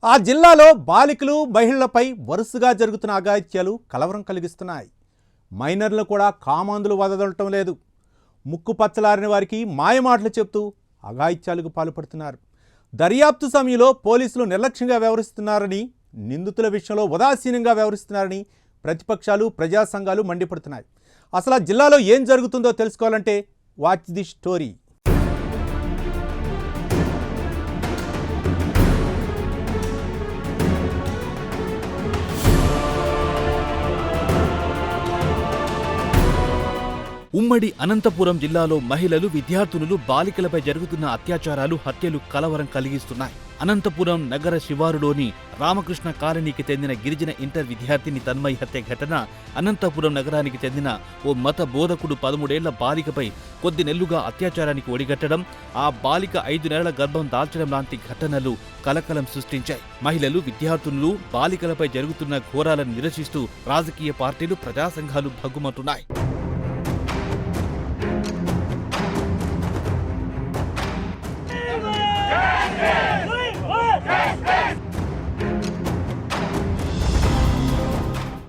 ఆ జిల్లాలో బాలికలు మహిళలపై వరుసగా జరుగుతున్న అఘాయిత్యాలు కలవరం కలిగిస్తున్నాయి. మైనర్లు కూడా కామాంధులు వదలటం లేదు. ముక్కు పచ్చలారిన వారికి మాయమాటలు చెప్తూ అఘాయిత్యాలకు పాల్పడుతున్నారు. దర్యాప్తు సమయంలో పోలీసులు నిర్లక్ష్యంగా వ్యవహరిస్తున్నారని, నిందితుల విషయంలో ఉదాసీనంగా వ్యవహరిస్తున్నారని ప్రతిపక్షాలు, ప్రజా సంఘాలు మండిపడుతున్నాయి. అసలు ఆ జిల్లాలో ఏం జరుగుతుందో తెలుసుకోవాలంటే వాచ్ ది స్టోరీ. ఉమ్మడి అనంతపురం జిల్లాలో మహిళలు, విద్యార్థినులు, బాలికలపై జరుగుతున్న అత్యాచారాలు, హత్యలు కలవరం కలిగిస్తున్నాయి. అనంతపురం నగర శివారులోని రామకృష్ణ కాలనీకి చెందిన గిరిజన ఇంటర్ విద్యార్థిని తన్మయ్ హత్య ఘటన, అనంతపురం నగరానికి చెందిన ఓ మత బోధకుడు 13 ఏళ్ల బాలికపై కొద్ది నెలలుగా అత్యాచారానికి ఒడిగట్టడం, ఆ బాలిక 5 నెలల గర్భం దాల్చడం లాంటి ఘటనలు కలకలం సృష్టించాయి. మహిళలు, విద్యార్థినులు, బాలికలపై జరుగుతున్న ఘోరాలను నిరసిస్తూ రాజకీయ పార్టీలు, ప్రజా సంఘాలు భగ్గుమంటున్నాయి.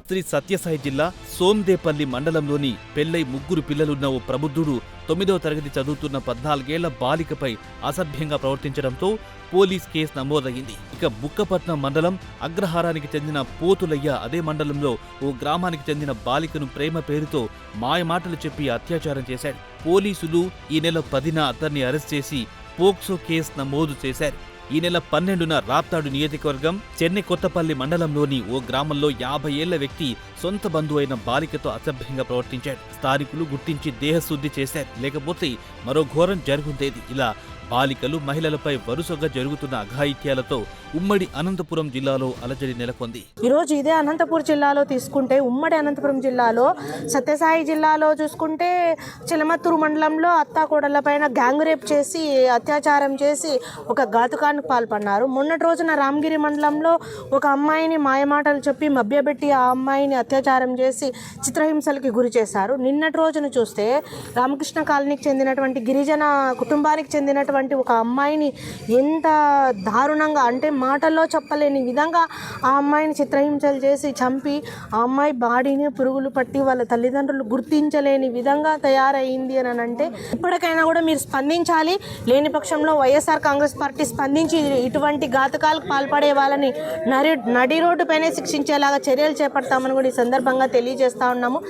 శ్రీ సత్యసాయి జిల్లా సోందేపల్లి మండలంలోని పెళ్లై 3 పిల్లలున్న ఓ ప్రబుద్ధుడు 9వ తరగతి చదువుతున్న 14 ఏళ్ల బాలికపై అసభ్యంగా ప్రవర్తించడంతో పోలీస్ కేసు నమోదయ్యింది. ఇక బుక్కపట్నం మండలం అగ్రహారానికి చెందిన పోతులయ్య అదే మండలంలో ఓ గ్రామానికి చెందిన బాలికను ప్రేమ పేరుతో మాయమాటలు చెప్పి అత్యాచారం చేశాడు. పోలీసులు ఈ నెల 10న అతన్ని అరెస్ట్ చేసి పోక్సో కేసు నమోదు చేశారు. ఈ నెల 12న రాప్తాడు నియోజకవర్గం చెన్నై కొత్తపల్లి మండలంలోని ఓ గ్రామంలో 50 ఏళ్ల వ్యక్తి సొంత బంధువు అయిన బాలికతో అసభ్యంగా ప్రవర్తించాడు. స్థానికులు గుర్తించి దేహశుద్ధి చేశారు, లేకపోతే మరో ఘోరం జరుగుండేది. ఇలా బాలికలు, మహిళలపై వరుసగా జరుగుతున్న అఘాయిత్యాలతో ఉమ్మడి అనంతపురం జిల్లాలో అలజడి నెలకొంది. ఈరోజు ఇదే అనంతపురం జిల్లాలో తీసుకుంటే, ఉమ్మడి అనంతపురం జిల్లాలో సత్యసాయి జిల్లాలో చూసుకుంటే చిలమత్తూరు మండలంలో అత్తాకోడళ్ల పైన గ్యాంగ్ రేప్ చేసి అత్యాచారం చేసి ఒక ఘాతుకానికి పాల్పడినారు. మొన్నటి రోజున రామగిరి మండలంలో ఒక అమ్మాయిని మాయమాటలు చెప్పి మభ్యపెట్టి ఆ అమ్మాయిని అత్యాచారం చేసి చిత్రహింసలకి గురి చేశారు. నిన్నటి రోజున చూస్తే రామకృష్ణ కాలనీకి చెందినటువంటి గిరిజన కుటుంబానికి చెందినటువంటి ఒక అమ్మాయిని ఎంత దారుణంగా, అంటే మాటల్లో చెప్పలేని విధంగా ఆ అమ్మాయిని చిత్రహింసలు చేసి చంపి ఆ అమ్మాయి బాడీని పురుగులు పట్టి వాళ్ళ తల్లిదండ్రులు గుర్తించలేని విధంగా తయారైంది అని అంటే, ఇప్పటికైనా కూడా మీరు స్పందించాలి. లేని పక్షంలో వైఎస్ఆర్ కాంగ్రెస్ పార్టీ స్పందించి ఇటువంటి ఘాతకాలకు పాల్పడే వాళ్ళని నడి రోడ్డుపైనే శిక్షించేలాగా చర్యలు చేపడతామని కూడా ఈ సందర్భంగా తెలియజేస్తా ఉన్నాము.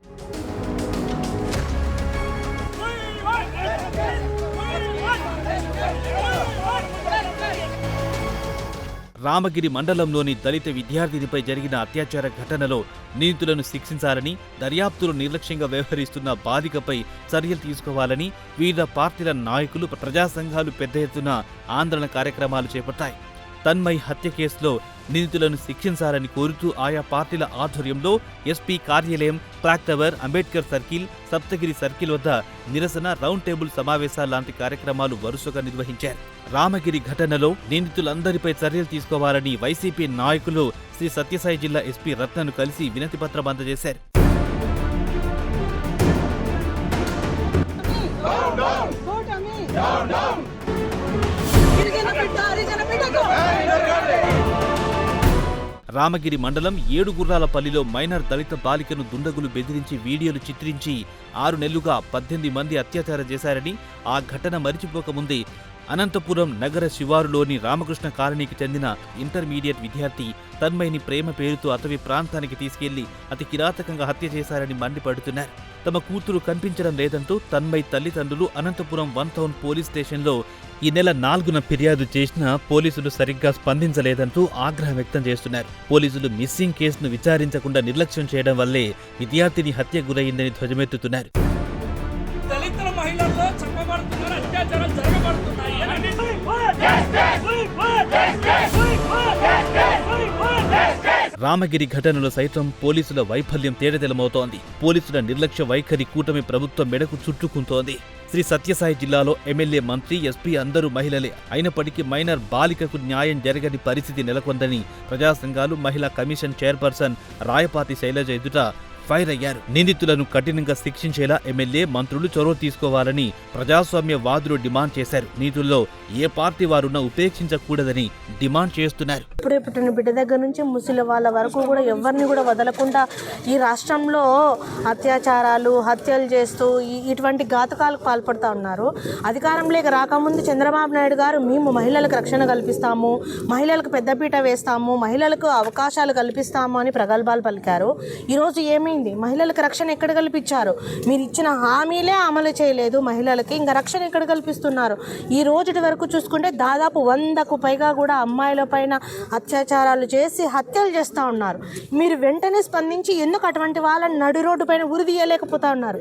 రామగిరి మండలంలోని దళిత విద్యార్థినిపై జరిగిన అత్యాచార ఘటనలో నిందితులను శిక్షించాలని, దర్యాప్తులు నిర్లక్ష్యంగా వ్యవహరిస్తున్న బాలికపై చర్యలు తీసుకోవాలని వివిధ పార్టీల నాయకులు, ప్రజా సంఘాలు పెద్ద ఎత్తున ఆందోళన కార్యక్రమాలు చేపట్టాయి. తన్మయ్ హత్య కేసులో నిందితులను శిక్షించాలని కోరుతూ ఆయా పార్టీల ఆధ్వర్యంలో ఎస్పీ కార్యాలయం, clock tower, Ambedkar circle, Saptagiri circle వద్ద నిరసన, రౌండ్ టేబుల్ సమావేశాలు లాంటి కార్యక్రమాలు వరుసగా నిర్వహించారు. రామగిరి ఘటనలో నిందితులందరిపై చర్యలు తీసుకోవాలని వైసీపీ నాయకులు శ్రీ సత్యసాయి జిల్లా ఎస్పీ రత్నను కలిసి వినతిపత్రం అందజేశారు. రామగిరి మండలం ఏడుగుర్రాలపల్లిలో మైనర్ దళిత బాలికను దుండగులు బెదిరించి వీడియోలు చిత్రించి 6 నెలలుగా 18 మంది అత్యాచారం చేశారని, ఆ ఘటన మరిచిపోకముందే అనంతపురం నగర శివారులోని రామకృష్ణ కాలనీకి చెందిన ఇంటర్మీడియట్ విద్యార్థి తన్మయ్ని ప్రేమ పేరుతో అటవీ ప్రాంతానికి తీసుకెళ్లి అతి కిరాతకంగా హత్య చేశారని మండిపడుతున్నారు. తమ కూతురు కనిపించడం లేదంటూ తన్మయ్ తల్లిదండ్రులు అనంతపురం 1 టౌన్ పోలీస్ స్టేషన్లో ఈ నెల 4న ఫిర్యాదు చేసినా పోలీసులు సరిగ్గా స్పందించలేదంటూ ఆగ్రహం వ్యక్తం చేస్తున్నారు. పోలీసులు మిస్సింగ్ కేసును విచారించకుండా నిర్లక్ష్యం చేయడం వల్లే విద్యార్థిని హత్య గురైందని ధ్వజమెత్తుతున్నారు. రామగిరి ఘటనలో సైతం పోలీసుల వైఫల్యం తేటతెల్లమవుతోంది. పోలీసుల నిర్లక్ష్య వైఖరి కూటమి ప్రభుత్వం మెడకు చుట్టుకుంటోంది. శ్రీ సత్యసాయి జిల్లాలో ఎమ్మెల్యే, మంత్రి, ఎస్పీ అందరూ మహిళలే అయినప్పటికీ మైనర్ బాలికకు న్యాయం జరగని పరిస్థితి నెలకొందని ప్రజా సంఘాలు, మహిళా కమిషన్ చైర్పర్సన్ రాయపాటి శైలజ ఎదుట ఫైర్ అయ్యారు. నిందితులను కఠినంగా శిక్షించేలా ఎమ్మెల్యే, మంత్రులు చొరవ తీసుకోవాలని ప్రజాస్వామ్యవాదులు డిమాండ్ చేశారు. నీతుల్లో ఏ పార్టీ వారున్నా ఉపేక్షించకూడదని డిమాండ్ చేస్తున్నారు. ఇప్పుడే పుట్టిన బిడ్డ దగ్గర నుంచి ముసలి వాళ్ళ వరకు కూడా ఎవరిని కూడా వదలకుండా ఈ రాష్ట్రంలో అత్యాచారాలు, హత్యలు చేస్తూ ఇటువంటి ఘాతకాలకు పాల్పడుతూ ఉన్నారు. అధికారంలోకి రాకముందు చంద్రబాబు నాయుడు గారు మేము మహిళలకు రక్షణ కల్పిస్తాము, మహిళలకు పెద్దపీట వేస్తాము, మహిళలకు అవకాశాలు కల్పిస్తాము అని ప్రగల్భాలు పలికారు. ఈరోజు ఏమైంది? మహిళలకు రక్షణ ఎక్కడ కల్పించారు? మీరు ఇచ్చిన హామీలే అమలు చేయలేదు. మహిళలకి ఇంకా రక్షణ ఎక్కడ కల్పిస్తున్నారు? ఈ రోజుటి వరకు చూసుకుంటే దాదాపు 100కు పైగా కూడా అమ్మాయిల పైన అత్యాచారాలు చేసి హత్యలు చేస్తూ ఉన్నారు. మీరు వెంటనే స్పందించి ఎందుకు అటువంటి వాళ్ళని నడి రోడ్డు పైన ఉరి తీయలేకపోతా ఉన్నారు?